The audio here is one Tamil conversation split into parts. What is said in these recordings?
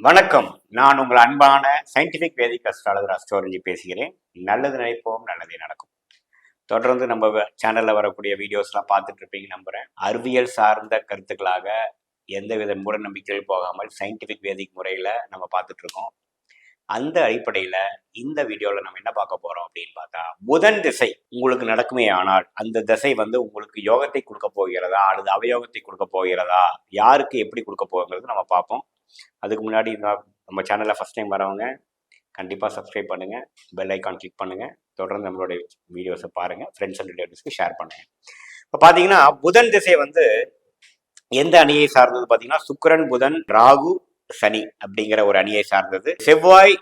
வணக்கம். நான் உங்கள் அன்பான சயின்டிஃபிக் வேதிக் அஸ்ட்ராலஜர் அஸ்ட்ரோலஜி பேசுகிறேன். நல்லது நினைப்போம், நல்லதே நடக்கும். தொடர்ந்து நம்ம சேனலில் வரக்கூடிய வீடியோஸ்லாம் பார்த்துட்டு இருப்பீங்க நம்புகிறேன். அறிவியல் சார்ந்த கருத்துக்களாக எந்தவித மூட நம்பிக்கைகள் போகாமல் சயின்டிஃபிக் வேதிக் முறையில் நம்ம பார்த்துட்டு இருக்கோம். அந்த அடிப்படையில் இந்த வீடியோவில் நம்ம என்ன பார்க்க போகிறோம் அப்படின்னு பார்த்தா, புதன் திசை உங்களுக்கு நடக்குமே ஆனால் அந்த திசை உங்களுக்கு யோகத்தை கொடுக்க போகிறதா அல்லது அவயோகத்தை கொடுக்க போகிறதா, யாருக்கு எப்படி கொடுக்க போகிறது நம்ம பார்ப்போம். அதுக்கு முன்னாடி நம்ம சேனலில் ஃபஸ்ட் டைம் வரவங்க கண்டிப்பாக சப்ஸ்கிரைப் பண்ணுங்கள், பெல் ஐக்கான் கிளிக் பண்ணுங்கள், தொடர்ந்து நம்மளுடைய வீடியோஸை பாருங்கள், ஃப்ரெண்ட்ஸ் அண்ட் ரிலேட்டிவ்ஸ்க்கு ஷேர் பண்ணுங்கள். இப்போ பார்த்தீங்கன்னா புதன் திசை எந்த அணியை சார்ந்தது பார்த்தீங்கன்னா, சுக்கிரன், புதன், ராகு, சனி அப்படிங்கிற ஒரு அணியை சார்ந்தது. செவ்வாய்,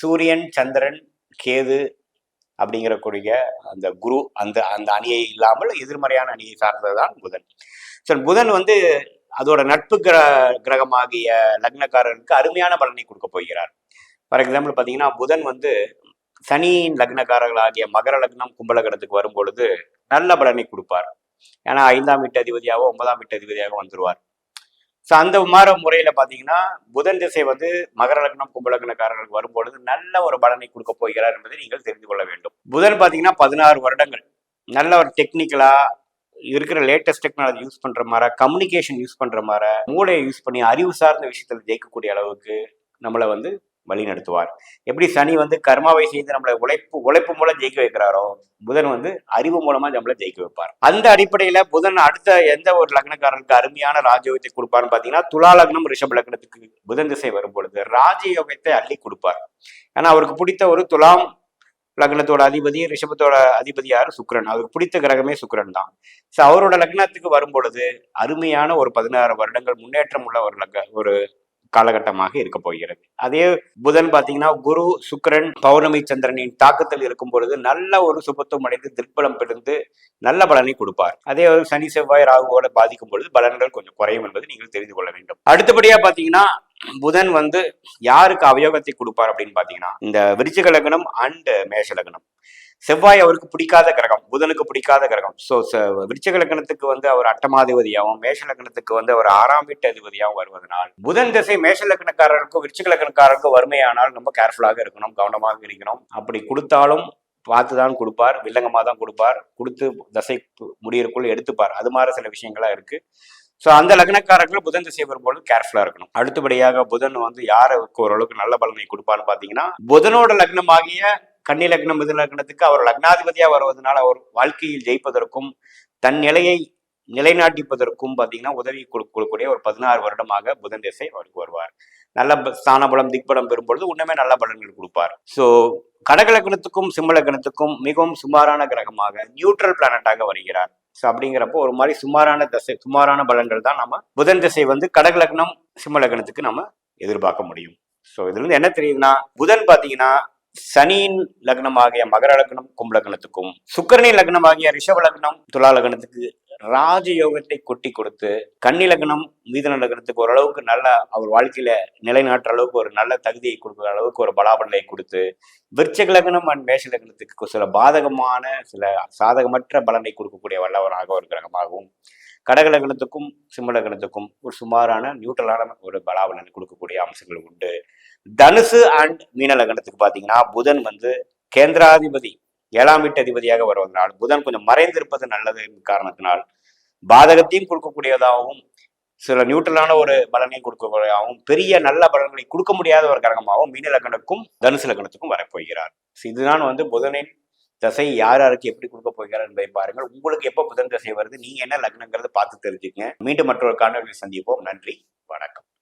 சூரியன், சந்திரன், கேது அப்படிங்கிற கூடிய அந்த குரு அந்த அந்த அணியை இல்லாமல் எதிர்மறையான அணியை சார்ந்தது தான் புதன். ஸோ புதன் அதோட நட்பு கிரகமாகிய லக்னக்காரருக்கு அருமையான பலனை கொடுக்க போகிறார். ஃபார் எக்ஸாம்பிள் பார்த்தீங்கன்னா, புதன் சனியின் லக்னக்காரர்களாகிய மகர லக்னம், கும்பலகணத்துக்கு வரும் பொழுது நல்ல பலனை கொடுப்பார். ஏன்னா 5ஆம் வீட்டு அதிபதியாகவும் 9ஆம் வீட்டு அதிபதியாகவும் வந்துருவார். ஸோ அந்த முறையில பார்த்தீங்கன்னா, புதன் திசை மகர லக்னம், கும்பலக்னக்காரர்களுக்கு வரும்பொழுது நல்ல ஒரு பலனை கொடுக்க போகிறார் என்பதை நீங்கள் தெரிந்து கொள்ள வேண்டும். புதன் பார்த்தீங்கன்னா 16 வருடங்கள் நல்ல ஒரு டெக்னிக்கலா இருக்கிற லேட்டஸ்ட் டெக்னாலஜி யூஸ் பண்ற மாதிரி, கம்யூனிகேஷன் யூஸ் பண்ற மாதிரி, மூளையை யூஸ் பண்ணி அறிவு சார்ந்த விஷயத்துல ஜெயிக்கக்கூடிய அளவுக்கு நம்மளை வழி நடத்துவார். எப்படி சனி கர்மாவை செய்து நம்மளை உழைப்பு மூலம் ஜெயிக்க வைக்கிறாரோ, புதன் அறிவு மூலமா நம்மளை ஜெயிக்க வைப்பார். அந்த அடிப்படையில புதன் அடுத்த எந்த ஒரு லக்னக்காரனுக்கு அருமையான ராஜயோகத்தை கொடுப்பார்னு பாத்தீங்கன்னா, துலா லக்னம், ரிஷப லக்னத்துக்கு புதன் திசை வரும் பொழுது ராஜயோகத்தை அள்ளி கொடுப்பார். ஏன்னா அவருக்கு பிடித்த ஒரு துலாம் லக்னத்தோட அதிபதி, ரிஷபத்தோட அதிபதி யாரு? சுக்கிரன். அவருக்கு பிடித்த கிரகமே சுக்கிரன் தான். ஸோ அவரோட லக்னத்துக்கு வரும் பொழுது அருமையான ஒரு 16 வருடங்கள் முன்னேற்றம் உள்ள ஒரு காலகட்டமாக இருக்க போகிறது. அதே புதன் பாத்தீங்கன்னா, குரு, சுக்கிரன், பௌர்ணமி சந்திரனின் தாக்கத்தில் இருக்கும் பொழுது நல்ல ஒரு சுபத்துவம் அடைந்து திக்பலம் பெறுந்து நல்ல பலனை கொடுப்பார். அதே ஒரு சனி, செவ்வாய், ராகுவோட பாதிக்கும் பொழுது பலன்கள் கொஞ்சம் குறையும் என்பது நீங்கள் தெரிந்து கொள்ள வேண்டும். அடுத்தபடியா பாத்தீங்கன்னா, புதன் யாருக்கு அவயோகத்தை கொடுப்பார் அப்படின்னு பாத்தீங்கன்னா, இந்த விருச்சிக லக்னம் அண்ட் மேஷ லக்னம். செவ்வாய் அவருக்கு பிடிக்காத கிரகம், புதனுக்கு பிடிக்காத கிரகம். ஸோ விருச்சிக லக்னத்துக்கு அவர் அட்டமாதிபதியாகவும், மேஷ லக்னத்துக்கு அவர் 6ஆம் வீட்டு அதிபதியாகவும் வருவதனால் புதன் திசை மேஷ லக்னக்காரருக்கும் விருச்சிக லக்னக்காரருக்கும் வறுமையானால் ரொம்ப கேர்ஃபுல்லாக இருக்கணும், கவனமாக இருக்கணும். அப்படி கொடுத்தாலும் பார்த்துதான் கொடுப்பார், வில்லங்கமாக தான் கொடுப்பார், கொடுத்து தசை முடியறக்குள் எடுத்துப்பார். அது மாதிரி சில விஷயங்களா இருக்கு. ஸோ அந்த லக்னக்காரர்கள் புதன் திசை வரும்போது கேர்ஃபுல்லா இருக்கணும். அடுத்தபடியாக புதன் யாருக்கு ஓரளவுக்கு நல்ல பலனை கொடுப்பான்னு பாத்தீங்கன்னா, புதனோட லக்னமாகிய கன்னி லக்னம், மிதுன லக்னத்துக்கு அவர் லக்னாதிபதியா வருவதனால அவர் வாழ்க்கையில் ஜெயிப்பதற்கும் தன் நிலையை நிலைநாட்டிப்பதற்கும் பாத்தீங்கன்னா உதவி கொடுக்கக்கூடிய ஒரு 16 வருடமாக புதன் திசை அவருக்கு வருவார். நல்ல ஸ்தான பலம், திக்பலம் பெறும்பொழுது உண்மையுமே நல்ல பலன்கள் கொடுப்பார். ஸோ கடக லக்னத்துக்கும் சிம்ம லக்னத்துக்கும் மிகவும் சுமாரான கிரகமாக நியூட்ரல் பிளானட்டாக வருகிறார். ஸோ அப்படிங்கிறப்போ ஒரு மாதிரி சுமாரான பலன்கள் தான் நம்ம புதன் திசை கடக லக்னம், சிம்ம லக்னத்துக்கு நம்ம எதிர்பார்க்க முடியும். ஸோ இதுல இருந்து என்ன தெரியுதுன்னா, புதன் பாத்தீங்கன்னா சனியின் லக்னமாகிய மகர லக்னம், கும்பலக்னத்துக்கும் சுக்கிரனின் லக்னமாகிய ரிஷப லக்னம், துலா லக்னத்துக்கு ராஜயோகத்தை கொட்டி கொடுத்து, கன்னி லக்னம், மீதன லக்னத்துக்கு ஓரளவுக்கு நல்ல அவர் வாழ்க்கையில நிலைநாட்டுற அளவுக்கு ஒரு நல்ல தகுதியை கொடுக்குற அளவுக்கு ஒரு பலாபலனை கொடுத்து, விருச்சிக லக்னம் அண்ட் மேஷ லக்னத்துக்கு சில பாதகமான சில சாதகமற்ற பலனை கொடுக்கக்கூடிய வல்லவராக ஒரு கிரகமாகவும், கடக லக்னத்துக்கும் சிம்ம லக்னத்துக்கும் ஒரு சுமாரான நியூட்ரலான ஒரு பலாபலனை கொடுக்கக்கூடிய அம்சங்கள் உண்டு. தனுசு அண்ட் மீன லக்னத்துக்கு பாத்தீங்கன்னா, புதன் கேந்திராதிபதி 7ஆம் வீட்டு அதிபதியாக வருவதனால் புதன் கொஞ்சம் மறைந்திருப்பது நல்லது காரணத்தினால் பாதகத்தையும் கொடுக்கக்கூடியதாகவும் சில நியூட்ரலான ஒரு பலனையும் கொடுக்கக்கூடியதாகவும் பெரிய நல்ல பலன்களை கொடுக்க முடியாத ஒரு கிரகமாகவும் மீன லக்னத்துக்கும் தனுசு லக்னத்துக்கும் வரப்போகிறார். இதுதான் புதனின் தசை யார் யாருக்கு எப்படி கொடுக்க போகிறார் என்பதை பாருங்கள். உங்களுக்கு எப்போ புதன் தசை வருது, நீங்க என்ன லக்னங்கிறத பார்த்து தெரிஞ்சுக்கங்க. மீண்டும் மற்றொரு காணொலியில் சந்திப்போம். நன்றி, வணக்கம்.